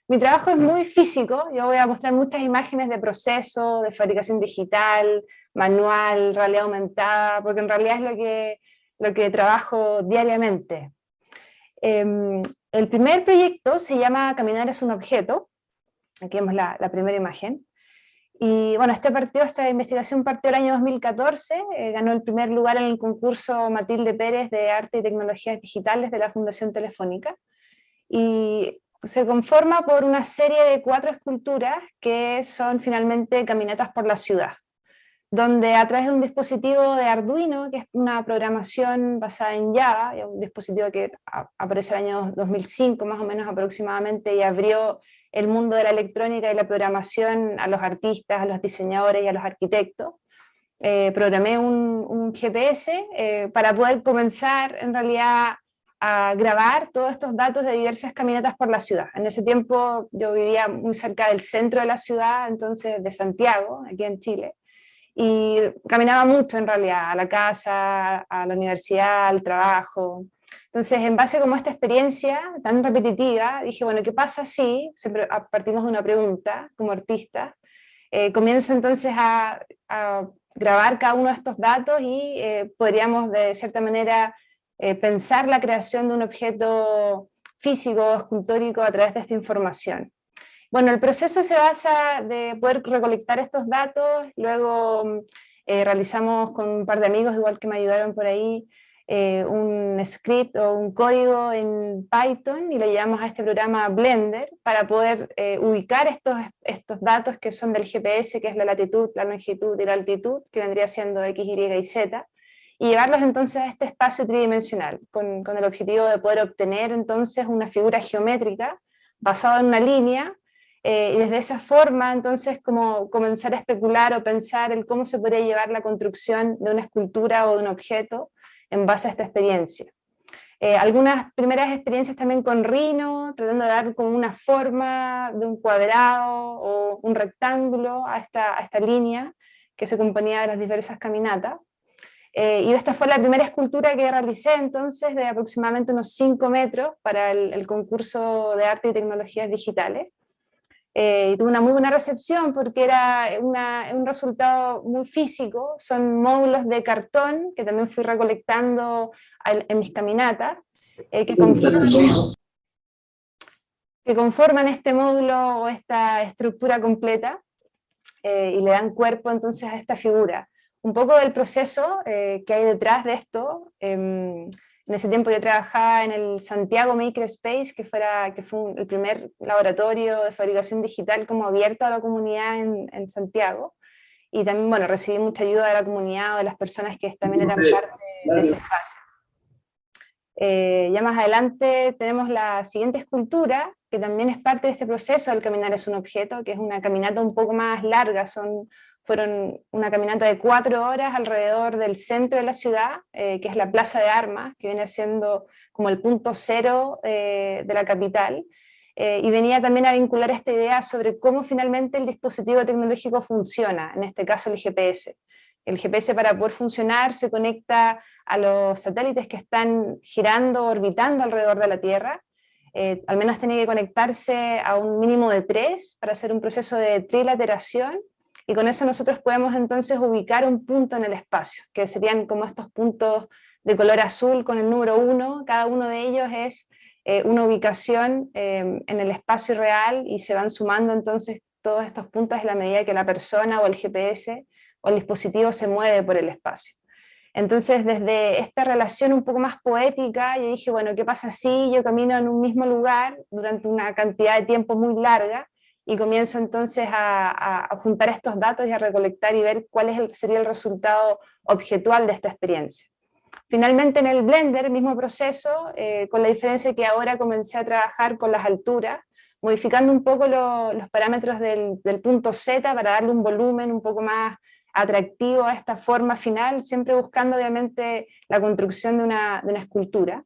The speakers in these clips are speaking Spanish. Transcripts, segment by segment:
Mi trabajo es muy físico, yo voy a mostrar muchas imágenes de proceso, de fabricación digital, manual, realidad aumentada, porque en realidad es lo que trabajo diariamente. El primer proyecto se llama Caminar es un objeto, aquí vemos la primera imagen, y bueno, esta investigación partió el año 2014, ganó el primer lugar en el concurso Matilde Pérez de Arte y Tecnologías Digitales de la Fundación Telefónica, y se conforma por una serie de 4 esculturas que son finalmente caminatas por la ciudad, donde a través de un dispositivo de Arduino, que es una programación basada en Java, un dispositivo que aparece en el año 2005 más o menos aproximadamente, y abrió el mundo de la electrónica y la programación a los artistas, a los diseñadores y a los arquitectos. Programé un GPS para poder comenzar en realidad a grabar todos estos datos de diversas caminatas por la ciudad. En ese tiempo yo vivía muy cerca del centro de la ciudad, entonces de Santiago, aquí en Chile, y caminaba mucho en realidad, a la casa, a la universidad, al trabajo. Entonces, en base como a esta experiencia tan repetitiva, dije, bueno, ¿qué pasa si, siempre partimos de una pregunta como artista, comienzo entonces a grabar cada uno de estos datos y podríamos de cierta manera pensar la creación de un objeto físico, escultórico a través de esta información. Bueno, el proceso se basa de poder recolectar estos datos, luego realizamos con un par de amigos, igual que me ayudaron por ahí, un script o un código en Python y le llevamos a este programa Blender para poder ubicar estos datos que son del GPS, que es la latitud, la longitud y la altitud, que vendría siendo X, Y y Z, y llevarlos entonces a este espacio tridimensional, con el objetivo de poder obtener entonces una figura geométrica basada en una línea, y desde esa forma, entonces, como comenzar a especular o pensar en cómo se podría llevar la construcción de una escultura o de un objeto en base a esta experiencia. Algunas primeras experiencias también con Rhino, tratando de dar como una forma de un cuadrado o un rectángulo a esta línea que se componía de las diversas caminatas. Y esta fue la primera escultura que realicé entonces de aproximadamente unos 5 metros para el concurso de arte y tecnologías digitales. Y tuvo una muy buena recepción porque era un resultado muy físico, son módulos de cartón que también fui recolectando en mis caminatas, que conforman este módulo o esta estructura completa y le dan cuerpo entonces a esta figura. Un poco del proceso que hay detrás de esto. En ese tiempo yo trabajaba en el Santiago Makerspace, que fue el primer laboratorio de fabricación digital como abierto a la comunidad en Santiago. Y también, bueno, recibí mucha ayuda de la comunidad o de las personas que también eran parte de ese espacio. Ya más adelante tenemos la siguiente escultura, que también es parte de este proceso del caminar es un objeto, que es una caminata un poco más larga, fueron una caminata de 4 horas alrededor del centro de la ciudad, que es la Plaza de Armas, que viene siendo como el punto cero de la capital, y venía también a vincular esta idea sobre cómo finalmente el dispositivo tecnológico funciona, en este caso el GPS. El GPS, para poder funcionar, se conecta a los satélites que están girando, orbitando alrededor de la Tierra. Al menos tiene que conectarse a un mínimo de 3 para hacer un proceso de trilateración, y con eso nosotros podemos entonces ubicar un punto en el espacio, que serían como estos puntos de color azul con el número 1, cada uno de ellos es una ubicación en el espacio real, y se van sumando entonces todos estos puntos a la medida que la persona o el GPS o el dispositivo se mueve por el espacio. Entonces, desde esta relación un poco más poética, yo dije, bueno, ¿qué pasa si yo camino en un mismo lugar durante una cantidad de tiempo muy larga y comienzo entonces a juntar estos datos y a recolectar y ver cuál sería el resultado objetual de esta experiencia? Finalmente en el Blender, el mismo proceso, con la diferencia que ahora comencé a trabajar con las alturas, modificando un poco los parámetros del punto Z para darle un volumen un poco más atractivo a esta forma final, siempre buscando obviamente la construcción de una escultura.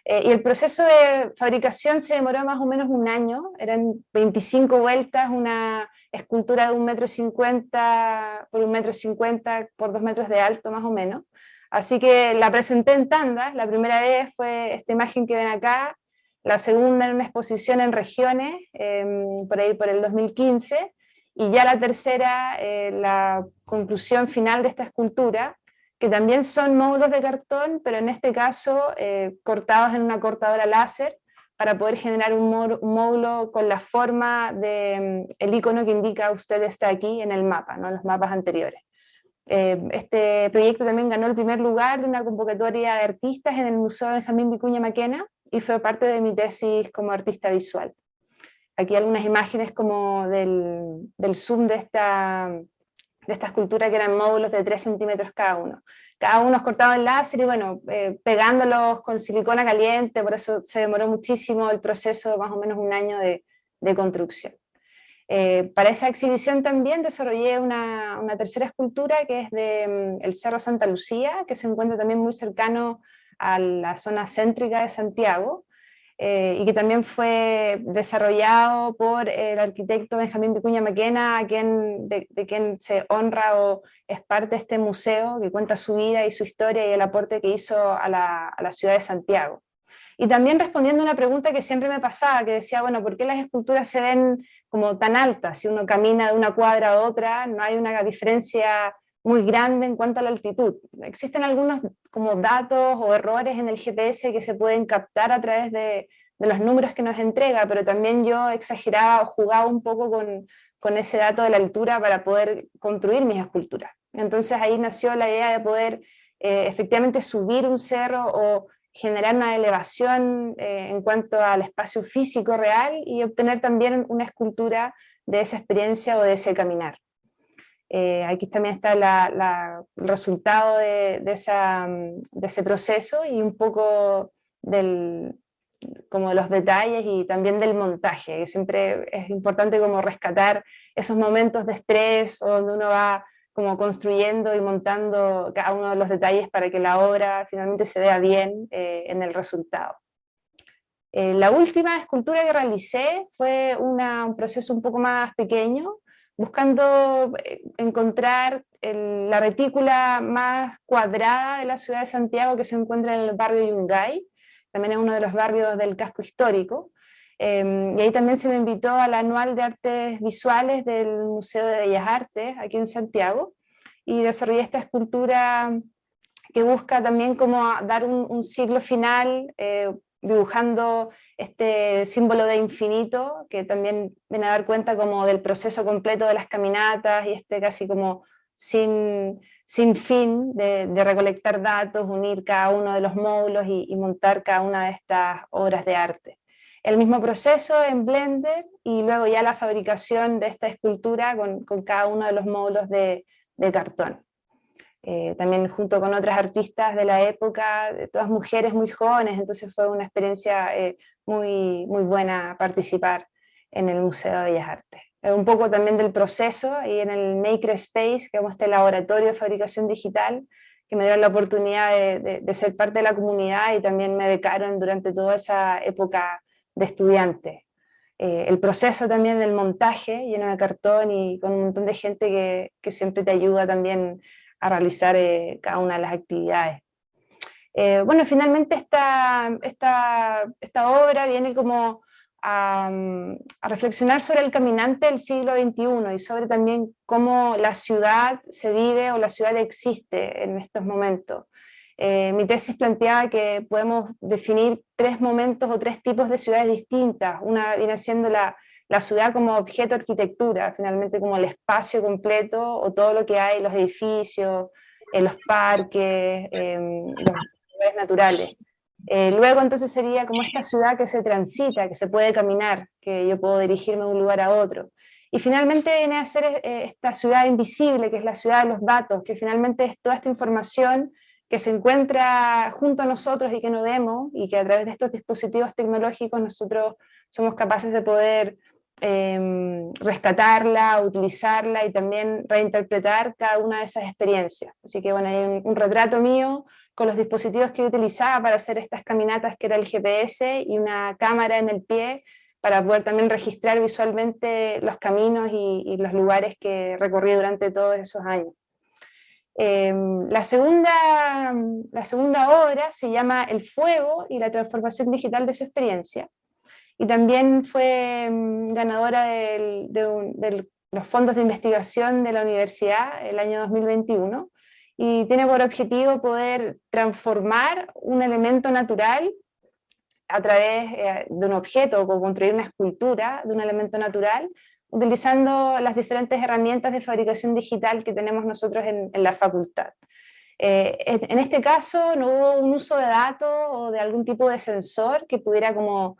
Y el proceso de fabricación se demoró más o menos un año, eran 25 vueltas, una escultura de 1,50 m por 1,50 m por 2 metros de alto más o menos. Así que la presenté en tandas. La primera vez fue esta imagen que ven acá, la segunda en una exposición en regiones, por ahí por el 2015, y ya la tercera, la conclusión final de esta escultura, que también son módulos de cartón, pero en este caso cortados en una cortadora láser, para poder generar un módulo con la forma del icono que indica usted está aquí en el mapa, ¿no? Los mapas anteriores. Este proyecto también ganó el primer lugar de una convocatoria de artistas en el Museo Benjamín Vicuña Maquena y fue parte de mi tesis como artista visual. Aquí algunas imágenes como del zoom de esta escultura, que eran módulos de 3 centímetros cada uno. Cada uno es cortado en láser y bueno, pegándolos con silicona caliente, por eso se demoró muchísimo el proceso, más o menos un año de construcción. Para esa exhibición también desarrollé una tercera escultura que es el Cerro Santa Lucía, que se encuentra también muy cercano a la zona céntrica de Santiago, y que también fue desarrollado por el arquitecto Benjamín Vicuña Maquena, de quien se honra o es parte de este museo que cuenta su vida y su historia y el aporte que hizo a la ciudad de Santiago. Y también respondiendo a una pregunta que siempre me pasaba, que decía, bueno, ¿por qué las esculturas se ven como tan altas? Si uno camina de una cuadra a otra, no hay una diferencia muy grande en cuanto a la altitud. Existen algunos como datos o errores en el GPS que se pueden captar a través de los números que nos entrega, pero también yo exageraba o jugaba un poco con ese dato de la altura para poder construir mis esculturas. Entonces ahí nació la idea de poder efectivamente subir un cerro o generar una elevación en cuanto al espacio físico real y obtener también una escultura de esa experiencia o de ese caminar. Aquí también está el resultado de ese proceso y un poco como de los detalles y también del montaje, que siempre es importante como rescatar esos momentos de estrés donde uno va como construyendo y montando cada uno de los detalles para que la obra finalmente se vea bien en el resultado. La última escultura que realicé fue un proceso un poco más pequeño, buscando encontrar la retícula más cuadrada de la ciudad de Santiago, que se encuentra en el barrio Yungay, también es uno de los barrios del casco histórico, y ahí también se me invitó al Anual de Artes Visuales del Museo de Bellas Artes, aquí en Santiago, y desarrollé esta escultura que busca también como dar un ciclo final, dibujando este símbolo de infinito, que también viene a dar cuenta como del proceso completo de las caminatas y casi como sin fin de recolectar datos, unir cada uno de los módulos y montar cada una de estas obras de arte. El mismo proceso en Blender y luego ya la fabricación de esta escultura con cada uno de los módulos de cartón. También junto con otras artistas de la época, todas mujeres muy jóvenes, entonces fue una experiencia muy buena participar en el Museo de Bellas Artes. Un poco también del proceso y en el Makerspace, que es este laboratorio de fabricación digital, que me dieron la oportunidad de ser parte de la comunidad y también me becaron durante toda esa época de estudiante. El proceso también del montaje lleno de cartón y con un montón de gente que siempre te ayuda también a realizar cada una de las actividades. Bueno, finalmente esta obra viene como a reflexionar sobre el caminante del siglo XXI y sobre también cómo la ciudad se vive o la ciudad existe en estos momentos. Mi tesis planteaba que podemos definir 3 momentos o 3 tipos de ciudades distintas. Una viene siendo la ciudad como objeto de arquitectura, finalmente como el espacio completo o todo lo que hay, los edificios, los parques, los lugares naturales. Luego entonces sería como esta ciudad que se transita, que se puede caminar, que yo puedo dirigirme de un lugar a otro. Y finalmente viene a ser esta ciudad invisible, que es la ciudad de los datos, que finalmente es toda esta información que se encuentra junto a nosotros y que no vemos, y que a través de estos dispositivos tecnológicos nosotros somos capaces de poder rescatarla, utilizarla y también reinterpretar cada una de esas experiencias. Así que bueno, hay un retrato mío con los dispositivos que yo utilizaba para hacer estas caminatas, que era el GPS y una cámara en el pie, para poder también registrar visualmente los caminos y los lugares que recorrí durante todos esos años. La segunda obra se llama El fuego y la transformación digital de su experiencia, y también fue ganadora de los fondos de investigación de la universidad el año 2021, y tiene por objetivo poder transformar un elemento natural a través de un objeto o construir una escultura de un elemento natural, utilizando las diferentes herramientas de fabricación digital que tenemos nosotros en la facultad. En este caso no hubo un uso de datos o de algún tipo de sensor que pudiera como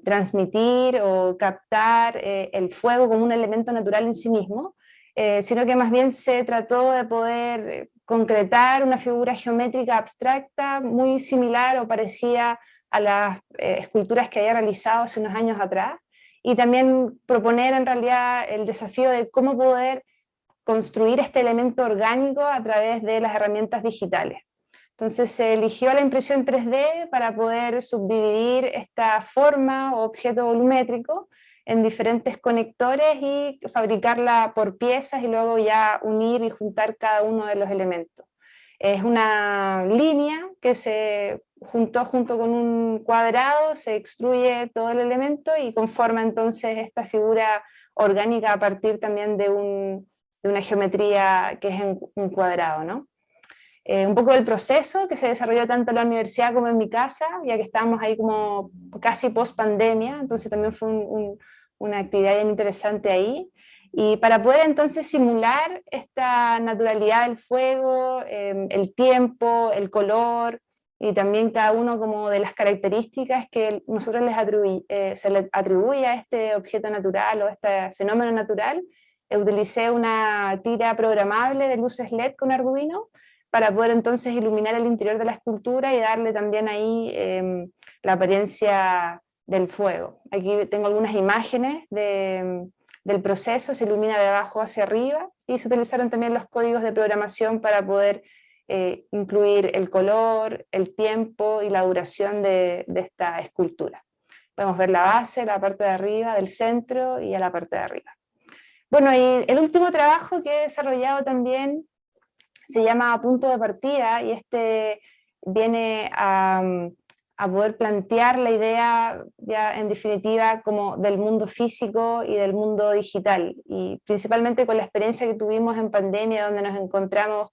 transmitir o captar el fuego como un elemento natural en sí mismo, sino que más bien se trató de poder concretar una figura geométrica abstracta muy similar o parecida a las esculturas que había realizado hace unos años atrás, y también proponer en realidad el desafío de cómo poder construir este elemento orgánico a través de las herramientas digitales. Entonces se eligió la impresión 3D para poder subdividir esta forma o objeto volumétrico en diferentes conectores y fabricarla por piezas y luego ya unir y juntar cada uno de los elementos. Es una línea que se juntó junto con un cuadrado, se extruye todo el elemento y conforma entonces esta figura orgánica a partir también de una geometría que es en un cuadrado, ¿no? Un poco del proceso que se desarrolló tanto en la universidad como en mi casa, ya que estábamos ahí como casi post pandemia, entonces también fue una actividad bien interesante ahí. Y para poder entonces simular esta naturalidad del fuego, el tiempo, el color, y también cada uno como de las características que nosotros se les atribuye a este objeto natural o a este fenómeno natural, utilicé una tira programable de luces LED con Arduino para poder entonces iluminar el interior de la escultura y darle también ahí la apariencia del fuego. Aquí tengo algunas imágenes del proceso, se ilumina de abajo hacia arriba, y se utilizaron también los códigos de programación para poder incluir el color, el tiempo y la duración de esta escultura. Podemos ver la base, la parte de arriba, del centro y a la parte de arriba. Bueno, y el último trabajo que he desarrollado también se llama Punto de Partida, y este viene a poder plantear la idea ya en definitiva como del mundo físico y del mundo digital, y principalmente con la experiencia que tuvimos en pandemia, donde nos encontramos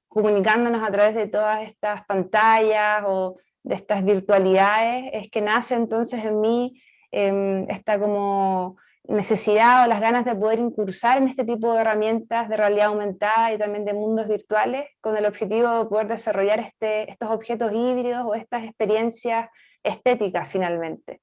comunicándonos a través de todas estas pantallas o de estas virtualidades, es que nace entonces en mí esta como necesidad o las ganas de poder incursar en este tipo de herramientas de realidad aumentada y también de mundos virtuales, con el objetivo de poder desarrollar estos objetos híbridos o estas experiencias estéticas finalmente.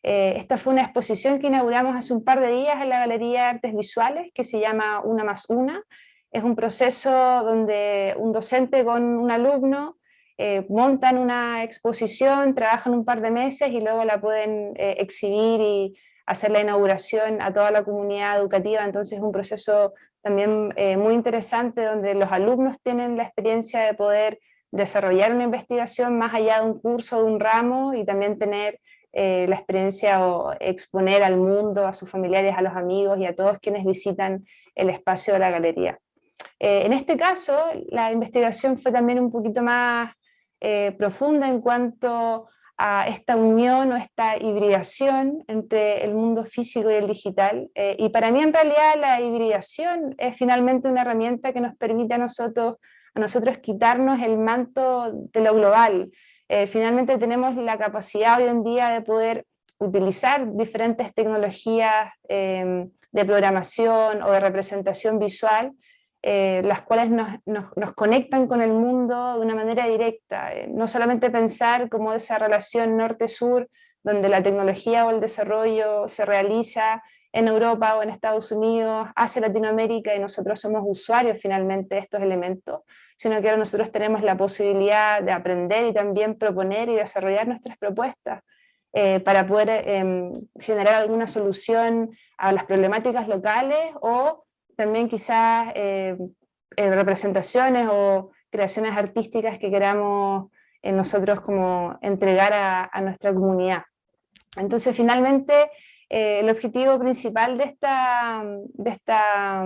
Esta fue una exposición que inauguramos hace un par de días en la Galería de Artes Visuales, que se llama Una más Una. Es un proceso donde un docente con un alumno montan una exposición, trabajan un par de meses y luego la pueden exhibir y hacer la inauguración a toda la comunidad educativa. Entonces es un proceso también muy interesante, donde los alumnos tienen la experiencia de poder desarrollar una investigación más allá de un curso, de un ramo, y también tener la experiencia o exponer al mundo, a sus familiares, a los amigos y a todos quienes visitan el espacio de la galería. En este caso, la investigación fue también un poquito más profunda en cuanto a esta unión o esta hibridación entre el mundo físico y el digital. Y para mí en realidad la hibridación es finalmente una herramienta que nos permite a nosotros quitarnos el manto de lo global. Finalmente tenemos la capacidad hoy en día de poder utilizar diferentes tecnologías de programación o de representación visual, las cuales nos conectan con el mundo de una manera directa. No solamente pensar como esa relación norte-sur, donde la tecnología o el desarrollo se realiza en Europa o en Estados Unidos, hacia Latinoamérica, y nosotros somos usuarios finalmente de estos elementos, sino que ahora nosotros tenemos la posibilidad de aprender y también proponer y desarrollar nuestras propuestas para poder generar alguna solución a las problemáticas locales, o también quizás representaciones o creaciones artísticas que queramos nosotros como entregar a nuestra comunidad. Entonces finalmente el objetivo principal de esta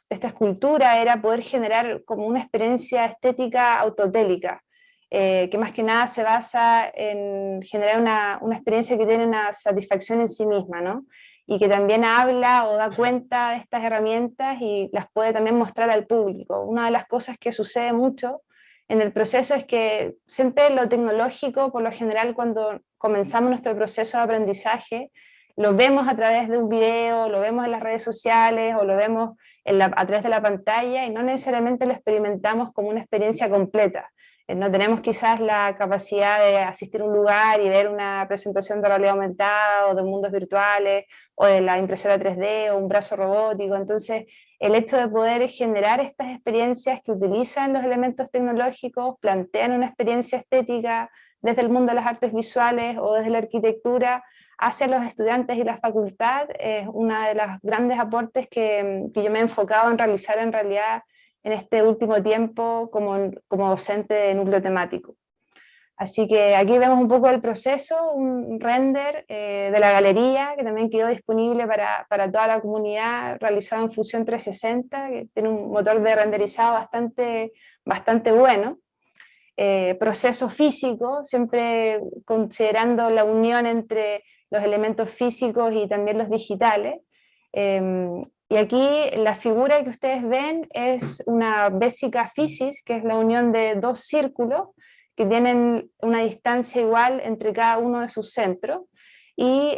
esta escultura era poder generar como una experiencia estética autotélica, que más que nada se basa en generar una experiencia que tiene una satisfacción en sí misma, ¿no? Y que también habla o da cuenta de estas herramientas y las puede también mostrar al público. Una de las cosas que sucede mucho en el proceso es que siempre lo tecnológico, por lo general, cuando comenzamos nuestro proceso de aprendizaje, lo vemos a través de un video, lo vemos en las redes sociales o lo vemos a través de la pantalla y no necesariamente lo experimentamos como una experiencia completa. No tenemos quizás la capacidad de asistir a un lugar y ver una presentación de realidad aumentada o de mundos virtuales o de la impresora 3D o un brazo robótico. Entonces, el hecho de poder generar estas experiencias que utilizan los elementos tecnológicos, plantean una experiencia estética desde el mundo de las artes visuales o desde la arquitectura hacia los estudiantes y la facultad, es uno de los grandes aportes que yo me he enfocado en realizar en realidad en este último tiempo como docente de núcleo temático. Así que aquí vemos un poco el proceso, un render de la galería que también quedó disponible para toda la comunidad, realizado en Fusion 360, que tiene un motor de renderizado bastante bueno. Proceso físico, siempre considerando la unión entre los elementos físicos y también los digitales. Y aquí la figura que ustedes ven es una vesica physis, que es la unión de dos círculos que tienen una distancia igual entre cada uno de sus centros, y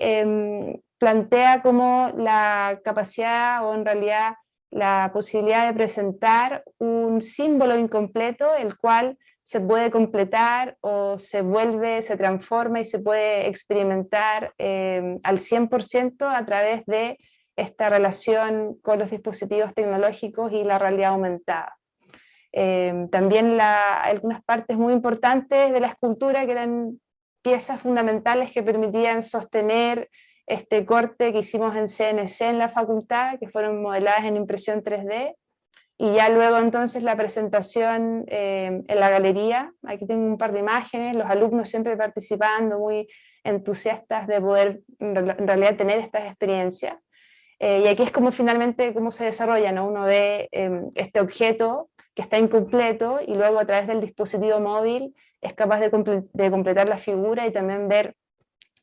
plantea como la capacidad o en realidad la posibilidad de presentar un símbolo incompleto, el cual se puede completar o se vuelve, se transforma y se puede experimentar al 100% a través de esta relación con los dispositivos tecnológicos y la realidad aumentada. También algunas partes muy importantes de la escultura que eran piezas fundamentales que permitían sostener este corte que hicimos en CNC en la facultad, que fueron modeladas en impresión 3D, y ya luego entonces la presentación en la galería. Aquí tengo un par de imágenes, los alumnos siempre participando, muy entusiastas de poder en realidad tener estas experiencias. Y aquí es como finalmente cómo se desarrolla, ¿no? Uno ve este objeto que está incompleto y luego a través del dispositivo móvil es capaz de completar la figura y también ver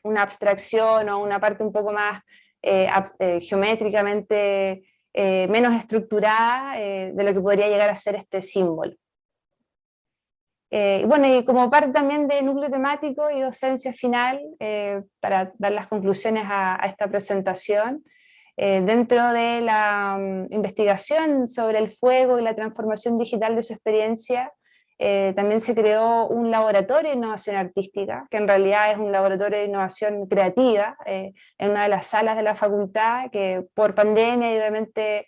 una abstracción o una parte un poco más geométricamente menos estructurada de lo que podría llegar a ser este símbolo. Y bueno, y como parte también de núcleo temático y docencia final, para dar las conclusiones a esta presentación, dentro de la investigación sobre el fuego y la transformación digital de su experiencia, también se creó un laboratorio de innovación artística, que en realidad es un laboratorio de innovación creativa, en una de las salas de la facultad, que por pandemia y obviamente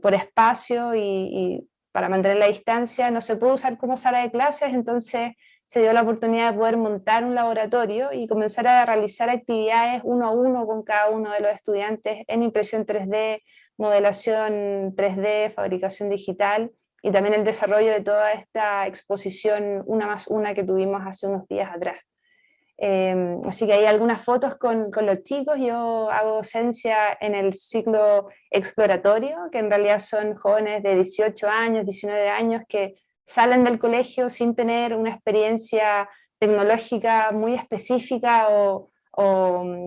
por espacio y para mantener la distancia no se puede usar como sala de clases, entonces se dio la oportunidad de poder montar un laboratorio y comenzar a realizar actividades uno a uno con cada uno de los estudiantes en impresión 3D, modelación 3D, fabricación digital, y también el desarrollo de toda esta exposición una más una que tuvimos hace unos días atrás. Así que hay algunas fotos con los chicos. Yo hago docencia en el ciclo exploratorio, que en realidad son jóvenes de 18 años, 19 años, que salen del colegio sin tener una experiencia tecnológica muy específica o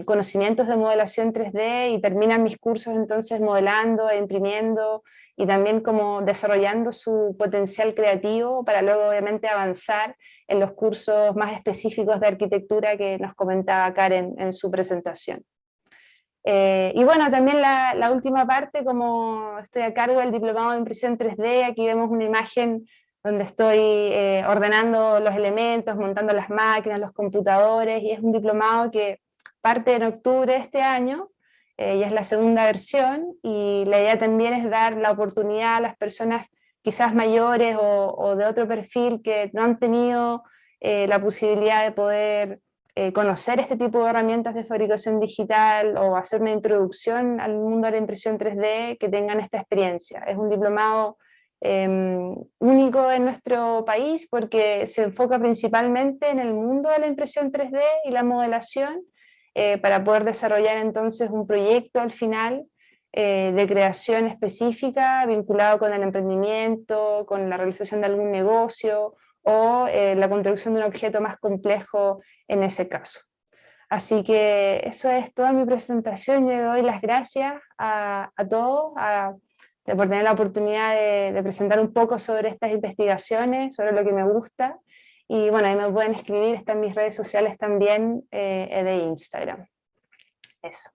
conocimientos de modelación 3D, y terminan mis cursos entonces modelando e imprimiendo y también como desarrollando su potencial creativo para luego obviamente avanzar en los cursos más específicos de arquitectura que nos comentaba Karen en su presentación. Y bueno, también la última parte, como estoy a cargo del diplomado de impresión 3D, aquí vemos una imagen donde estoy ordenando los elementos, montando las máquinas, los computadores, y es un diplomado que parte en octubre de este año, ya es la segunda versión, y la idea también es dar la oportunidad a las personas quizás mayores o de otro perfil que no han tenido la posibilidad de poder conocer este tipo de herramientas de fabricación digital o hacer una introducción al mundo de la impresión 3D, que tengan esta experiencia. Es un diplomado único en nuestro país porque se enfoca principalmente en el mundo de la impresión 3D y la modelación, para poder desarrollar entonces un proyecto al final de creación específica vinculado con el emprendimiento, con la realización de algún negocio o la construcción de un objeto más complejo en ese caso. Así que eso es toda mi presentación. Yo le doy las gracias a todos por tener la oportunidad de presentar un poco sobre estas investigaciones, sobre lo que me gusta. Y bueno, ahí me pueden escribir, están mis redes sociales también de Instagram. Eso.